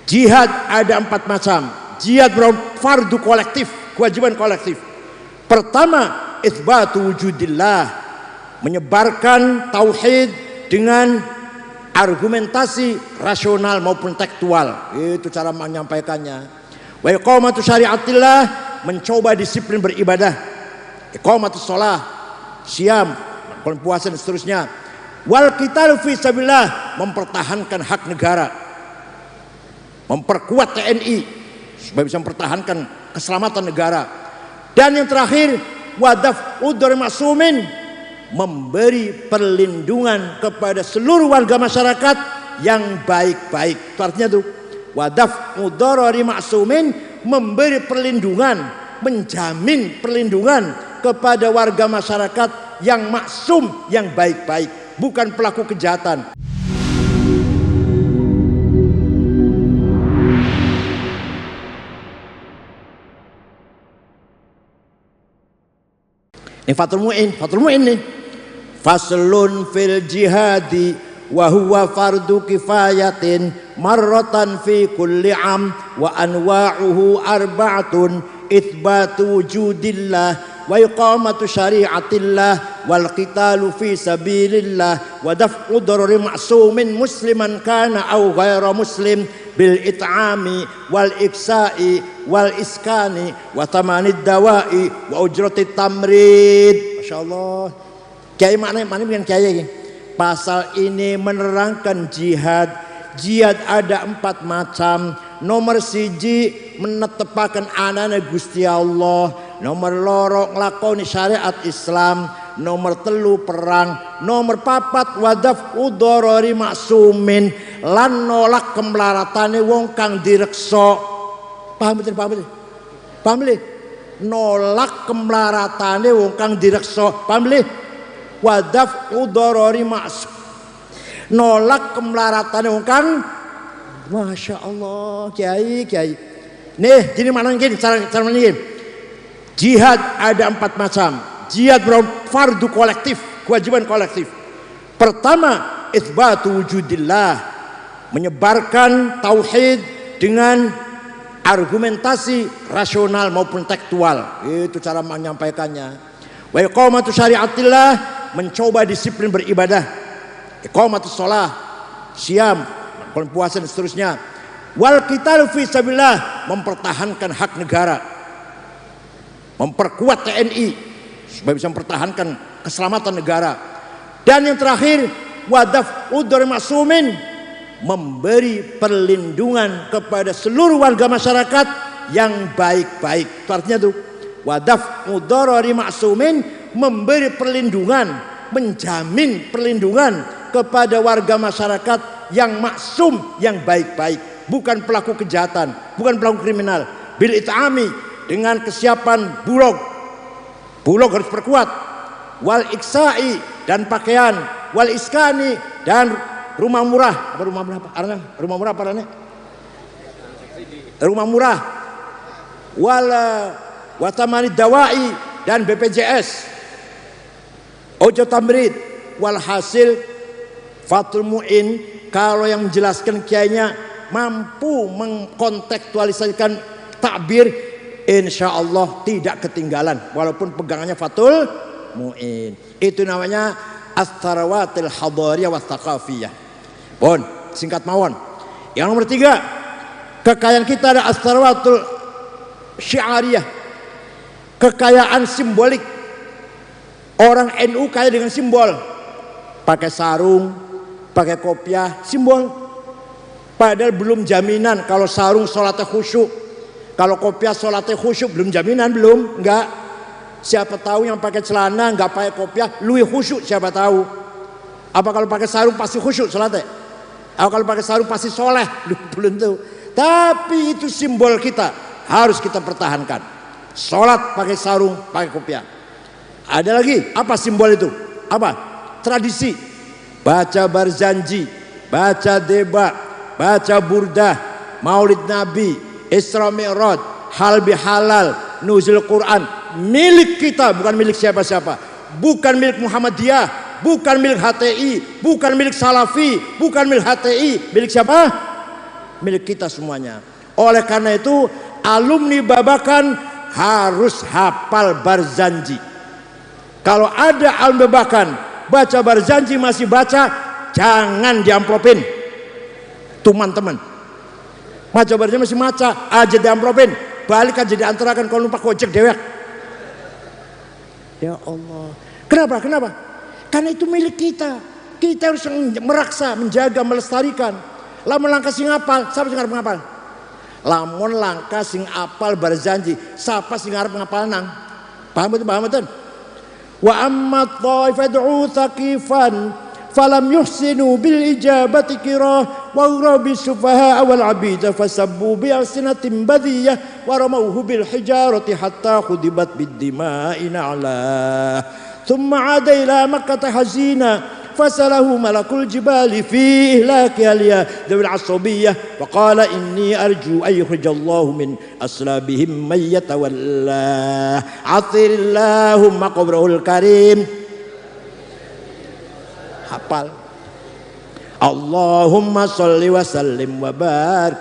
Jihad ada 4 macam. Jihad merupakan fardu kolektif, kewajiban kolektif. Pertama, itsbatu wujudillah, menyebarkan tauhid dengan argumentasi rasional maupun tekstual. Itu cara menyampaikannya. Wa iqamatu syariatillah, mencoba disiplin beribadah. Iqamatus shalah, siam, puasa dan seterusnya. Wal qitalu fi sabilillah, mempertahankan hak negara, memperkuat TNI supaya bisa mempertahankan keselamatan negara. Dan yang terakhir, wadaf udur masumin, memberi perlindungan kepada seluruh warga masyarakat yang baik-baik. Itu artinya tuh, wadaf udorori masumin, memberi perlindungan, menjamin perlindungan kepada warga masyarakat yang maksum, yang baik-baik, bukan pelaku kejahatan. Ini Fathul Mu'in nih. Faslun fil jihadi wa huwa fardu kifayatin marratan fi kulli am wa anwa'uhu arba'atun itsbatu wujudillah wa iqamatu syari'atillah wal qitalu fi sabilillah wa daf'u darari ma'sumin musliman kana aw ghaira muslim bil it'ami wal iksa'i wal iskani wa tamanid dawa'i wa ujratit tamrid. Masyaallah. Kiai mana dengan kiai ini? Pasal ini menerangkan jihad. Jihad ada 4 macam. Nomor 1, menetepakan anane Gusti Allah. Nomor 2, nglakoni syariat Islam. Nomor 3, perang. Nomor 4, wadaf udorori maksumin, lan nolak kemlaratane wong kang direksa. Paham betul? Nolak kemlaratane wong kang direksa. Paham betul? Wadaf udorori maksum, nolak kemlaratane wong kang. Masya Allah, kiai. Nih, jadi mana gini cara gini. Jihad ada 4 macam. Jihad merupakan fardu kolektif, kewajiban kolektif. Pertama, itsbatu wujudillah, menyebarkan tauhid dengan argumentasi rasional maupun tekstual. Itu cara menyampaikannya. Wa iqamatu syariatillah, mencoba disiplin beribadah. Iqamatus shalah, siam, puasa dan seterusnya. Wal qitalu fi sabilillah, mempertahankan hak negara, memperkuat TNI supaya bisa mempertahankan keselamatan negara. Dan yang terakhir, wadaf udur masumin, memberi perlindungan kepada seluruh warga masyarakat yang baik-baik. Itu artinya tuh, wadaf udorori masumin, memberi perlindungan, menjamin perlindungan kepada warga masyarakat yang maksum, yang baik-baik, bukan pelaku kejahatan, bukan pelaku kriminal. Bil it'ami, dengan kesiapan bulog harus perkuat. Wal iksa'i, dan pakaian. Wal iskani, dan rumah murah. Rumah murah apa arane? Rumah murah. Wa tamanid dawa'i, dan BPJS. Ojo tamrid. Walhasil, Fathul Mu'in kalau yang menjelaskan kiainya mampu mengkontekstualisasikan takbir, insya Allah tidak ketinggalan walaupun pegangannya Fathul Mu'in. Itu namanya as-sarawatil hadariyah wa thaqafiyah. Bon, singkat mawon. Yang nomor 3, kekayaan kita ada as-sarawatul syiariyah, kekayaan simbolik. Orang NU kaya dengan simbol, pakai sarung, pakai kopiah, simbol. Padahal belum jaminan kalau sarung sholatnya khusyuk, kalau kopiah sholatnya khusyuk, belum jaminan, belum, enggak. Siapa tahu yang pakai celana enggak pakai kopiah lebih khusyuk, siapa tahu. Apa kalau pakai sarung pasti khusyuk sholatnya? Apa kalau pakai sarung pasti soleh? Belum tahu. Tapi itu simbol kita, harus kita pertahankan. Sholat pakai sarung, pakai kopiah. Ada lagi, apa simbol itu? Apa? Tradisi. Baca barzanji, baca deba, baca burdah, maulid nabi, Isra Mi'raj, hal bihalal, nuzul Quran. Milik kita, bukan milik siapa-siapa. Bukan milik Muhammadiyah, bukan milik HTI, bukan milik Salafi, bukan milik HTI. Milik siapa? milik kita semuanya. Oleh karena itu alumni Babakan harus hafal Barzanji. Kalau ada alumni Babakan baca Barzanji masih baca, jangan diamplopin. Teman-teman, baca Barzanji masih baca aja diamplopin, balik aja diantarakan kalau lupa kocek dewek. Ya Allah, kenapa? Karena itu milik kita. Kita harus meraksa, menjaga, melestarikan. Lamun langkah sing apal, siapa sing arep ngapal? Lamun langkah sing apal Barzanji, siapa sing arep ngapal nang? Paham betul? Wa amma taifatu thaqifan falam yuhsinu bil ijabati kirah wa urabi sufaha wal abida fasabbu bi alsinatin badiyah wa ramawhu bil hijarati hatta khudibat bid dima'i na'la thumma 'ada ila makkah hazina فسله ملك الجبال في إهلاكها ذوي العصبية وقال إني أرجو أن يخرج الله من أصلابهم من يتولاه عطر اللهم قبره الكريم. Hafal Allahumma salli wa sallim wa barik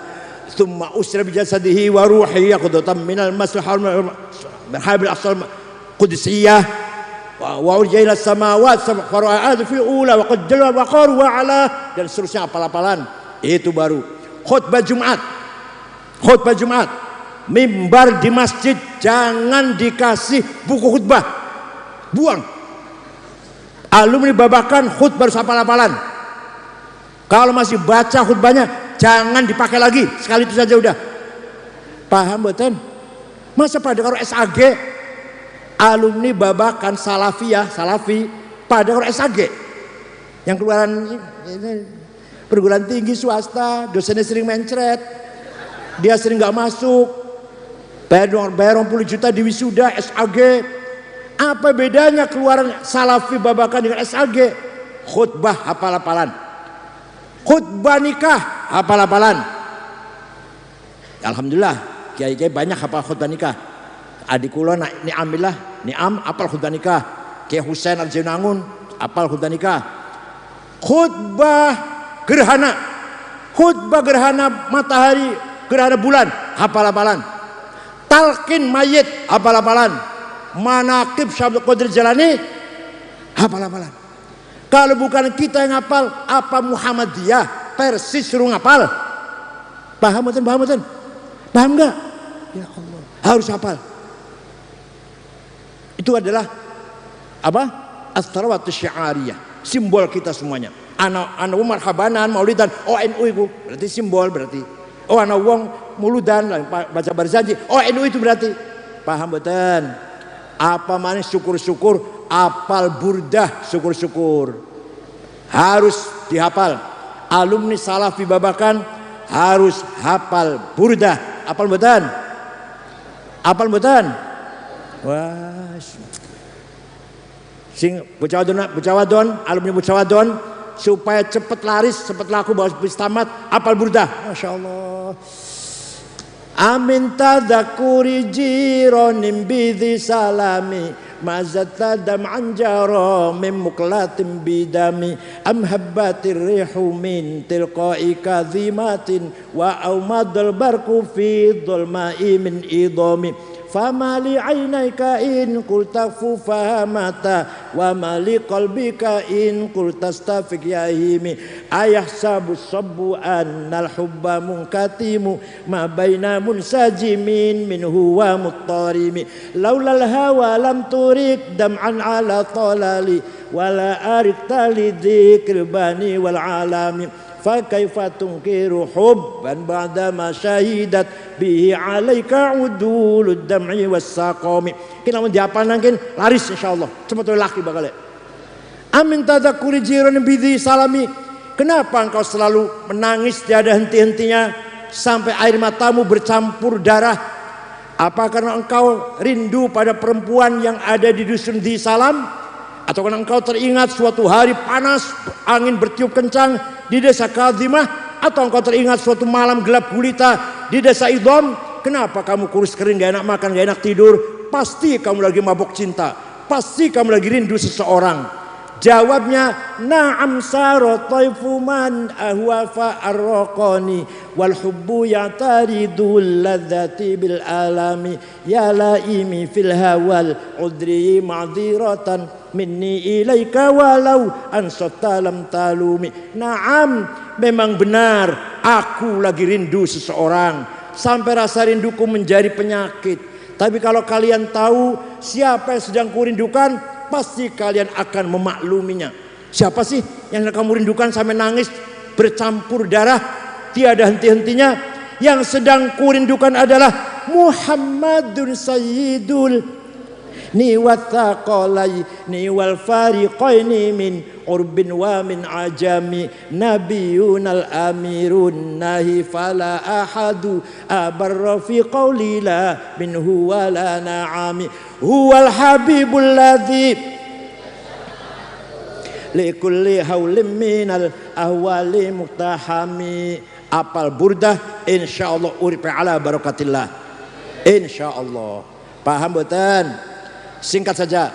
thumma usra bi jasadihi wa ruhi yaqdatan min al-maslahah habil asal qudsiyah wa urja ila samawat fara'ad fil ula wa qad jalla wa qar wa ala dan seterusnya apal-apalan. Itu baru khutbah Jumat mimbar di masjid jangan dikasih buku khutbah, buang. Alumni Babakan khutbah harus apal-apalan. Kalau masih baca khutbahnya jangan dipakai lagi, sekali itu saja udah. Paham betul? Masa pada kalau SAG alumni Babakan salafi pada orang SAG yang keluaran perguruan tinggi swasta, dosennya sering mencret, dia sering nggak masuk, bayar 20 juta di wisuda SAG. Apa bedanya keluaran salafi Babakan dengan SAG? Khutbah hafal-hafalan, khutbah nikah hafal-hafalan. Alhamdulillah kiai-kiai banyak hafal khutbah nikah. Adik kula Niam apal khutbah nikah. Kiai Husain Al-Jainangun apal khutbah nikah. Khutbah gerhana matahari, gerhana bulan hafal-hafalan. Talqin mayit hafal-hafalan. Manaqib Syabdul Qadir Jalani hafal-hafalan. Kalau bukan kita yang hafal, apa Muhammadiyah persis suruh ngapal? Paham betul? Paham enggak? Ya Allah, harus hafal. Itu adalah apa? As-sarawatu syiariyah, simbol kita semuanya. Ana marhabanan maulidan NU itu berarti simbol, berarti ana wong muludan baca Barzanji NU itu berarti. Paham betul? Apa mana syukur-syukur, apal burdah syukur-syukur harus dihafal. Alumni salafi Babakan harus hafal burdah. Apal betul? Wah, sing Bucawadon, alumni Bucawadon supaya cepat laris, cepat laku bawa bis tamat, apal burdah. Masya Allah. Amin tadakuri jironim bidhi salami mazata dam'an jaro min muklatim bidami am habbatir rihu min tilqai kadhimatin wa aumadul barku fi dhulma'i min idami fama li aynayka in qulta fufahamata wa ma li qalbika in qulta stafiq yahimi ayahsabu sabbu annal hubba munkatimu ma baina munsajimin minhu wa muttarimi laulal hawa lam turik dam'an ala talali wala arik tali dzikr bani wal alami fakaifa tunkiru hubban ba'da ma syahidat bihi alaika udulud dam'i wassaqami. Kita mau dihafal nangkin laris insyaallah cepat laki bakal. Amin tadakuri jiran bidhi salami. Kenapa engkau selalu menangis tiada henti-hentinya sampai air matamu bercampur darah? Apa karena engkau rindu pada perempuan yang ada di dusun di Salam? Atau karena engkau teringat suatu hari panas, angin bertiup kencang di desa Kadhimah? Atau engkau teringat suatu malam gelap gulita di desa Idham? Kenapa kamu kurus kering, gak enak makan, gak enak tidur? Pasti kamu lagi mabuk cinta, pasti kamu lagi rindu seseorang. Jawabnya, na'am saro taifu man ahwa fa'arraqani wal hubbu ya'taridul ladzati bil alami ya laimi fil hawal udri ma'dziratan minni ilaika walau ansata lam talumi. Na'am, memang benar aku lagi rindu seseorang sampai rasa rinduku menjadi penyakit. Tapi kalau kalian tahu siapa yang sedang kurindukan, pasti kalian akan memakluminya. Siapa sih yang kamu rindukan sampai nangis bercampur darah tiada henti-hentinya? Yang sedang kurindukan adalah Muhammadun Sayyidul ni wathaqalai ni wal fariqaini min urbin wa min ajami nabiyunal amirun nahi fala ahadu abarra fi qawli la minhu wala na'ami huwal habibul ladzi likulli haulim minal ahwali muktahami. Apal burdah insyaallah urip ala barakatillah insyaallah. Paham betul? Singkat saja.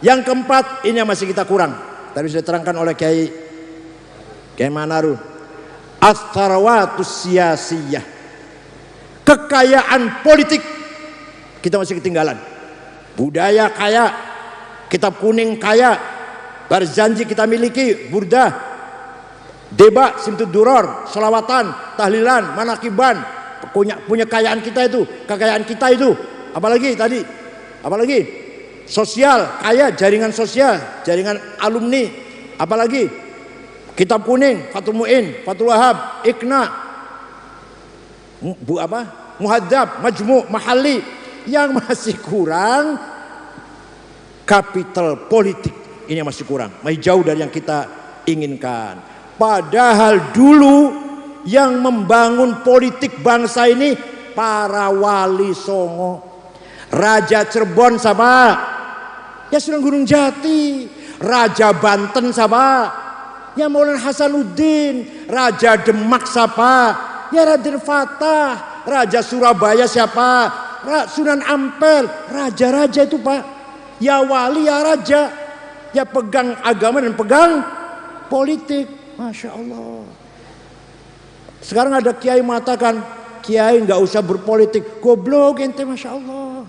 Yang keempat, ini yang masih kita kurang. Tadi sudah diterangkan oleh Kiai Manaru. As-sarwatus siyasiyah. Kekayaan politik kita masih ketinggalan. Budaya kaya, kitab kuning kaya, Barzanji kita miliki, burdah, deba, simtud duror, selawatan, tahlilan, manakiban, punya kekayaan kita itu, apalagi tadi, apalagi sosial, kaya, jaringan sosial, jaringan alumni, apalagi kitab kuning, Fathul Mu'in, Fathul Wahab, Iqna, Muhadzab, Majmu', Mahalli. Yang masih kurang kapital politik, ini yang masih kurang, masih jauh dari yang kita inginkan. Padahal dulu yang membangun politik bangsa ini para wali songo. Raja Cirebon siapa? Ya Sunan Gunung Jati. Raja Banten siapa? Ya Maulana Hasanuddin. Raja Demak siapa? Ya Raden Fatah. Raja Surabaya siapa? Sunan Ampel. Raja-raja itu Pak. Ya wali ya raja. Ya pegang agama dan pegang politik. Masya Allah. Sekarang ada kiai mengatakan, kiai nggak usah berpolitik. Goblok ente, Masya Allah.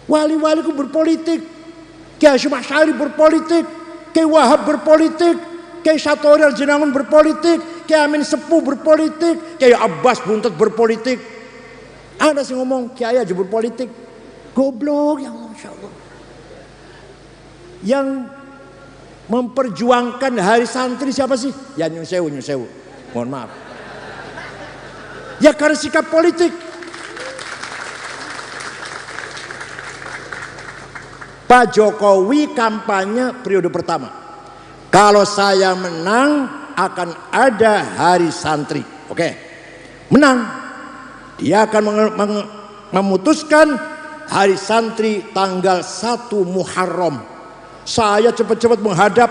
Wali-wali ku berpolitik. Kiai Hasyim Asy'ari berpolitik. Kiai Wahab berpolitik. Kiai Satori Al-Jinangun berpolitik. Kiai Amin Sepuh berpolitik. Kiai Abbas Buntet berpolitik. Ada sih ngomong kiai aja berpolitik. Goblok ya Allah, Masya Allah. Yang memperjuangkan hari santri siapa sih? Ya Nyun Sewu. Mohon maaf. Ya karena sikap politik. Pak Jokowi kampanye periode pertama. Kalau saya menang akan ada hari santri. Oke. Menang. Dia akan memutuskan hari santri tanggal 1 Muharram. Saya cepat-cepat menghadap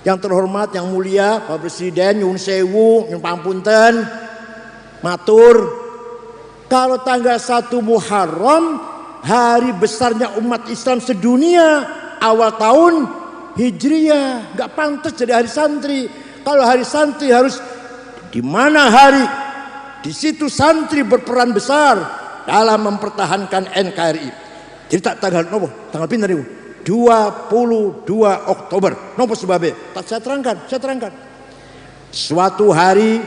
yang terhormat, yang mulia Pak Presiden, Nyun Sewu, Nyun Pangapunten, matur. Kalau tanggal 1 Muharram, hari besarnya umat Islam sedunia, awal tahun Hijriyah, nggak pantas jadi hari santri. Kalau hari santri harus di mana hari? Di situ santri berperan besar dalam mempertahankan NKRI. Jadi tanggal nopo? Tanggal pinter niku? 22 Oktober. Nopo sebabnya? Saya terangkan. Suatu hari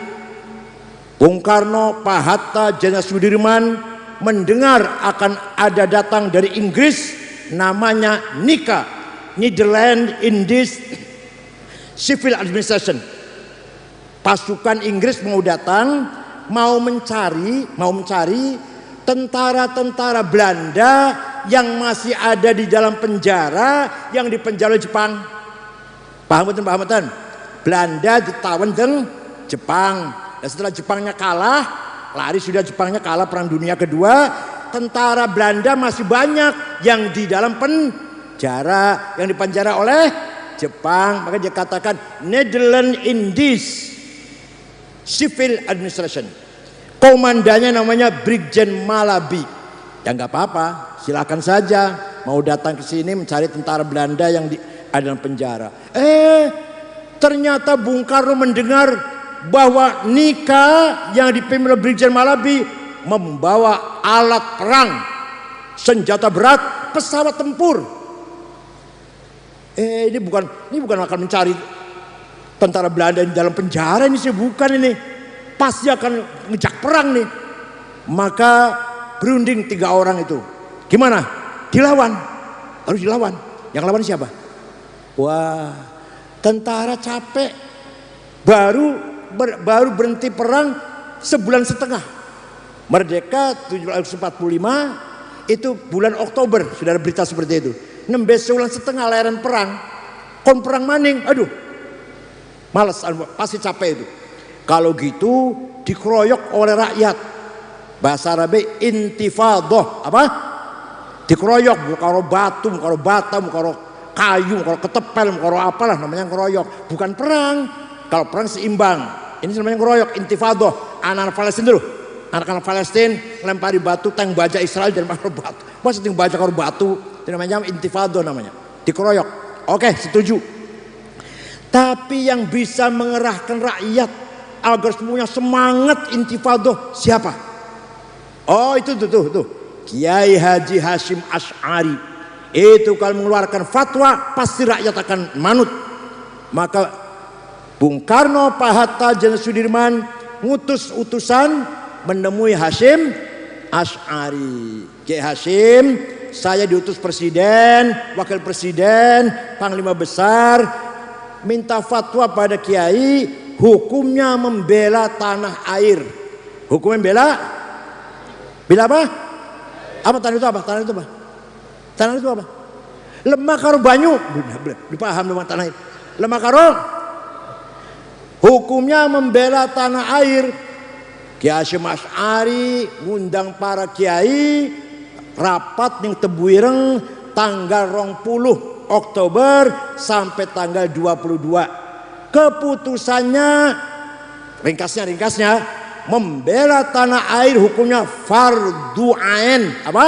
Bung Karno, Pak Hatta, Jenderal Sudirman mendengar akan ada datang dari Inggris namanya NICA, Netherlands Indies Civil Administration. Pasukan Inggris mau datang, mau mencari tentara-tentara Belanda yang masih ada di dalam penjara, yang dipenjara Jepang. Paham betul? Belanda ditawan dengan Jepang. Dan setelah Jepangnya kalah, lari sudah Jepangnya kalah Perang Dunia Kedua, tentara Belanda masih banyak yang di dalam penjara, yang dipenjara oleh Jepang. Maka dia katakan Netherlands Indies Civil Administration. Komandannya namanya Brigjen Malabi. Ya nggak apa-apa, silakan saja mau datang ke sini mencari tentara Belanda yang ada dalam penjara. Ternyata Bung Karno mendengar bahwa Nika yang dipimpin oleh Brigjen Malabi membawa alat perang, senjata berat, pesawat tempur. Ini bukan akan mencari tentara Belanda di dalam penjara ini sih, bukan ini. Pasti akan ngejak perang nih. Maka berunding 3 orang itu. Gimana? Dilawan. Harus dilawan. Yang lawan siapa? Wah, tentara capek. Baru berhenti perang sebulan setengah. Merdeka 1745 itu bulan Oktober, sudah ada berita seperti itu. 16 bulan setengah layaran perang. Kon perang maning, aduh. Males, pasti capek itu. Kalau gitu dikeroyok oleh rakyat. Bahasa Arabnya intifadah. Apa? Dikeroyok, karo batu, karo batam, karo kayu, karo ketepel, karo apalah namanya ngeroyok. Bukan perang. Kalau perang seimbang. Ini namanya ngeroyok, intifadah. Anak-anak Palestina dulu. Anak-anak Palestina lempari batu, tank baja Israel dan karo batu. Masa tank baja karo batu? Itu namanya intifadah namanya. Dikeroyok. Oke, setuju. Tapi yang bisa mengerahkan rakyat agar semuanya semangat intifadah siapa? Oh, itu tuh. Kiai Haji Hashim Asy'ari. Itu kalau mengeluarkan fatwa pasti rakyat akan manut. Maka Bung Karno, Pak Hatta, Jenderal Sudirman ngutus utusan menemui Hashim Asy'ari. Kiai Hashim, saya diutus presiden, wakil presiden, panglima besar, minta fatwa pada kiai, hukumnya membela tanah air. Hukumnya bela apa? Apa tanah itu apa? Tanah itu apa? Lemah karo banyu. Dipaham lemah tanah itu. Lemah karo. Hukumnya membela tanah air. Kiai Hashim Asy'ari ngundang para kiai rapat ning Tebuireng tanggal 20 Oktober sampai tanggal 22. Keputusannya ringkasnya membela tanah air hukumnya fardu ain. Apa?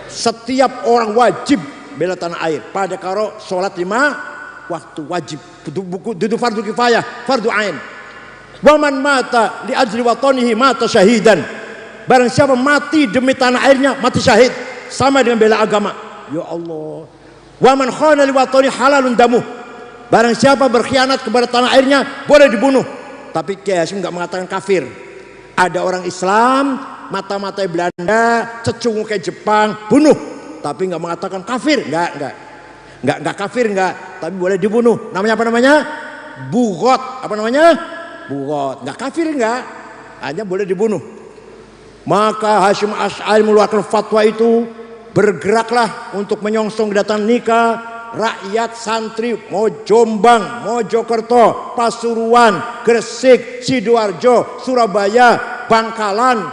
Setiap orang wajib bela tanah air. Pada karo sholat 5 waktu wajib. Itu fardu kifayah, fardu ain. Waman mata li ajli watanihi mata syahidan. Barang siapa mati demi tanah airnya mati syahid, sama dengan bela agama. Ya Allah. Waman khana li watani halalun damuh. Barang siapa berkhianat kepada tanah airnya boleh dibunuh. Tapi Kiai Hashim enggak mengatakan kafir. Ada orang Islam mata-matai Belanda, cecungu kayak Jepang, bunuh. Tapi enggak mengatakan kafir, enggak kafir enggak, tapi boleh dibunuh. Namanya apa namanya? Bugot. Apa namanya? Bugot. Enggak kafir enggak, hanya boleh dibunuh. Maka Hashim Asy'ari mengeluarkan fatwa itu, bergeraklah untuk menyongsong kedatangan Nika. Rakyat santri mau Jombang, Mojokerto, Pasuruan, Gresik, Sidoarjo, Surabaya, Bangkalan.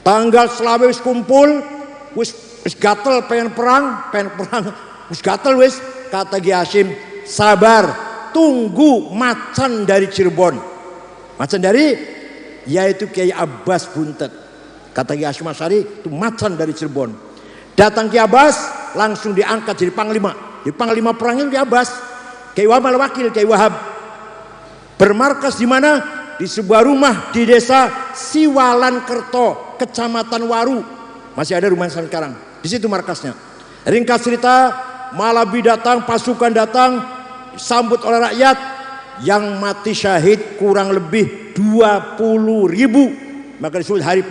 Tanggal selawe wis kumpul, wis gatel pengen perang, wis gatel wis. Kata Kiai Hashim, sabar, tunggu macan dari Cirebon. Macan dari, yaitu Kiai Abbas Buntet. Kata Kiai Hashim Asy'ari, itu macan dari Cirebon. Datang Kiai Abbas, langsung diangkat jadi panglima. Jadi panglima perang itu Kiai Abbas. Kiai Wahab wakil Kiai Wahab. Bermarkas di mana? Di sebuah rumah di desa Siwalan Kerto, Kecamatan Waru. Masih ada rumah sekarang. Di situ markasnya. Ringkas cerita, Malabi datang, pasukan datang, disambut oleh rakyat. Yang mati syahid kurang lebih 20.000. Maka disebut hari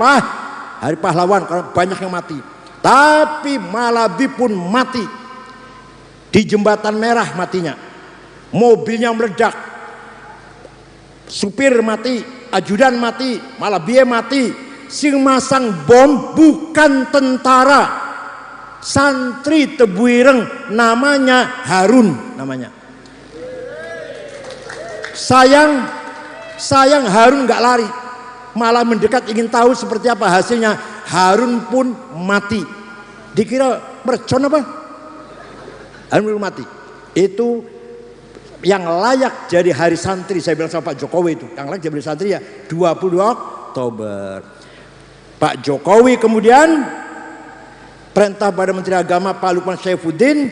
pahlawan karena banyak yang mati. Tapi Malabi pun mati di Jembatan Merah matinya. Mobilnya meledak, supir mati, ajudan mati, Malabi mati. Sing masang bom bukan tentara, santri Tebuireng, namanya Harun namanya. Sayang Harun nggak lari, malah mendekat ingin tahu seperti apa hasilnya. Harun pun mati. Dikira mercon apa? Harun pun mati. Itu yang layak jadi hari santri. Saya bilang sama Pak Jokowi itu, yang layak jadi hari santri ya 20 Oktober. Pak Jokowi kemudian perintah pada Menteri Agama Pak Lukman Syaifuddin,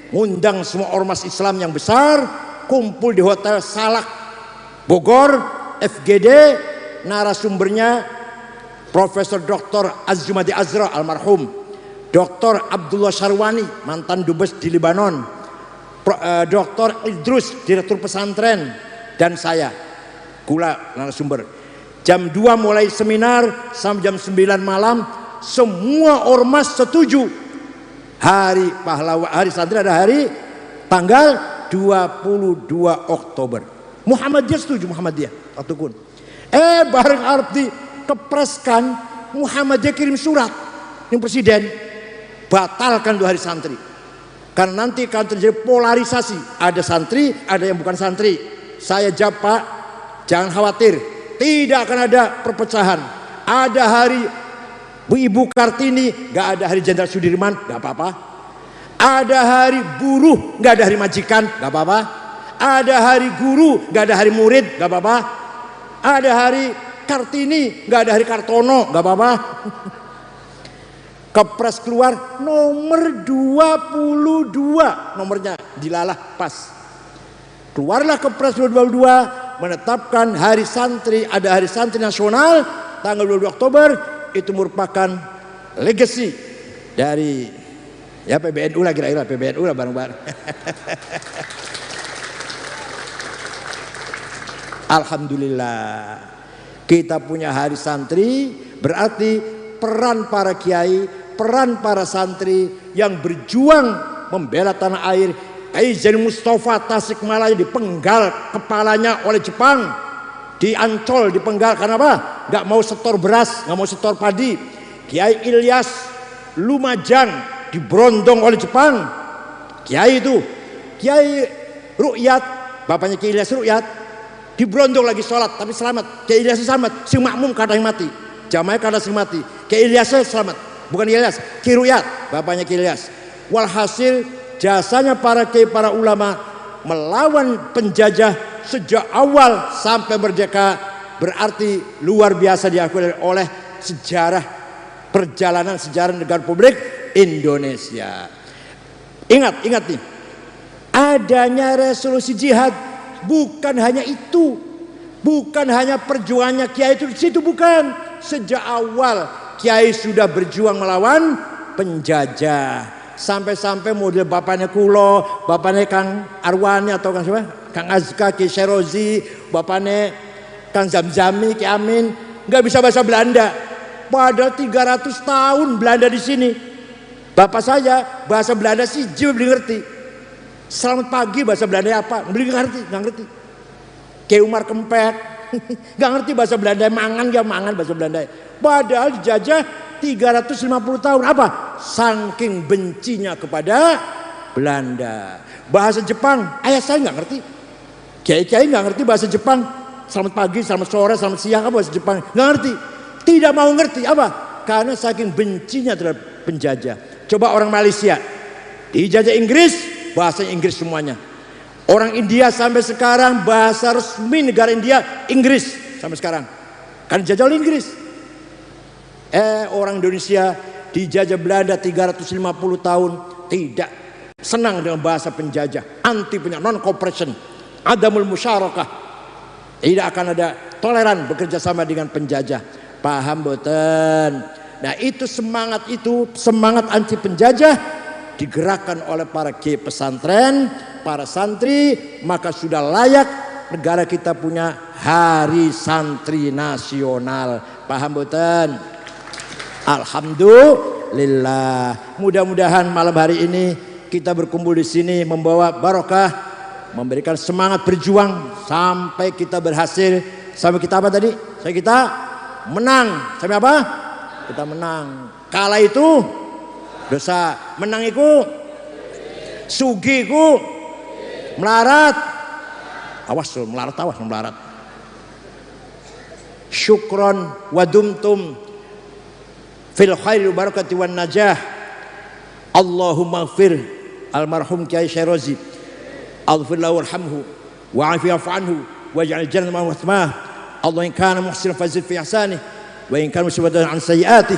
ngundang semua ormas Islam yang besar kumpul di Hotel Salak Bogor, FGD. Narasumbernya Profesor Dr. Azjumadi Azra almarhum, Dr. Abdullah Syarwani mantan dubes di Libanon, Dr. Idrus direktur pesantren, dan saya Kula narasumber. Jam 2 mulai seminar sampai jam 9 malam. Semua ormas setuju hari pahlawan, hari santri ada hari tanggal 22 Oktober. Muhammadiyah setuju, Muhammadiyah Atukun. Bareng arep dikepreskan, Muhammadiyah kirim surat yang presiden batalkan 2 hari santri. Karena nanti akan terjadi polarisasi, ada santri, ada yang bukan santri. Saya jawab, Pak, jangan khawatir, tidak akan ada perpecahan. Ada hari Bu Ibu Kartini, gak ada hari Jenderal Sudirman, gak apa-apa. Ada hari buruh, gak ada hari majikan, gak apa-apa. Ada hari guru, gak ada hari murid, gak apa-apa. Ada hari Kartini, gak ada hari Kartono, gak apa-apa. Kepres keluar nomor 22, nomornya dilalah pas. Keluarlah Kepres 22 menetapkan hari santri, ada hari santri nasional tanggal 22 Oktober. Itu merupakan legacy dari ya PBNU lah, kira-kira PBNU lah bareng-bareng. Alhamdulillah kita punya hari santri, berarti peran para kiai, peran para santri yang berjuang membela tanah air. Aizen Mustafa Tasikmalaya dipenggal kepalanya oleh Jepang, di Ancol dipenggal karena apa? Gak mau setor beras, gak mau setor padi. Kiai Ilyas Lumajang diberondong oleh Jepang. Kiai itu, Kiai Rukyat, bapaknya Kiai Ilyas Rukyat, diberondong lagi sholat tapi selamat. Kiai Ilyas selamat, si makmum kadang mati, jamaah kadang sing mati. Kiai Ilyas selamat, bukan Kiai Ilyas, Kiai Rukyat, bapaknya Kiai Ilyas. Walhasil jasanya para kiai, para ulama melawan penjajah sejak awal sampai merdeka, berarti luar biasa diakui oleh sejarah perjalanan sejarah negara Republik Indonesia. Ingat nih, adanya resolusi jihad bukan hanya itu, bukan hanya perjuangannya kiai itu di situ, bukan. Sejak awal kiai sudah berjuang melawan penjajah. Sampai-sampai model bapaknya Kulo, bapaknya Kang Arwani atau Kang siapa? Kang Azka, Ki Sherozi, bapaknya Kang Zamzami, Ki Amin, nggak bisa bahasa Belanda. Padahal 300 tahun Belanda di sini. Bapak saya bahasa Belanda sih jiwa beli ngerti. Selamat pagi bahasa Belanda apa? Beli ngerti, nggak ngerti. Ki Umar Kempek, nggak ngerti bahasa Belanda, mangan ya mangan bahasa Belanda. Padahal dijajah 350 tahun. Apa? Saking bencinya kepada Belanda. Bahasa Jepang, ayah saya nggak ngerti. Kiai-kiai nggak ngerti bahasa Jepang. Selamat pagi, selamat sore, selamat siang, apa bahasa Jepang? Nggak ngerti. Tidak mau ngerti. Apa? Karena saking bencinya terhadap penjajah. Coba orang Malaysia dijajah Inggris, bahasa Inggris semuanya. Orang India sampai sekarang bahasa resmi negara India Inggris sampai sekarang. Kan dijajah oleh Inggris. Orang Indonesia dijajah Belanda 350 tahun, tidak senang dengan bahasa penjajah, anti non cooperation, adamul musyarakah, tidak akan ada toleran bekerja sama dengan penjajah. Paham boten? Nah itu semangat anti penjajah digerakkan oleh para kiai pesantren, para santri, maka sudah layak negara kita punya hari santri nasional. Paham boten? Alhamdulillah. Mudah-mudahan malam hari ini kita berkumpul di sini membawa barokah, memberikan semangat berjuang sampai kita berhasil, sampai kita apa tadi? Sampai kita menang. Sampai apa? Kita menang. Kalah itu dosa, menang itu sugi itu melarat. Awas melarat. Syukron wadumtum fil khairi barakati wan najah. Allahumma ighfir almarhum Kiai Sherozi, aghfir lahu warhamhu wa'afi anhu waj'al jannata ma'wah. Allah in kana muhsinan fazid fi ihsanih wa in kana musibatan an sayyi'atih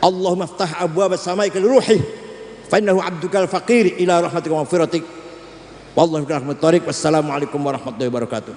Allahumma ftah abwaab as-samaa'i li ruhi fa innahu 'abduka al-faqir ila rahmatika wa maghfiratik wallahu bi'ahmid thariq. Wassalamu alaikum warahmatullahi wabarakatuh.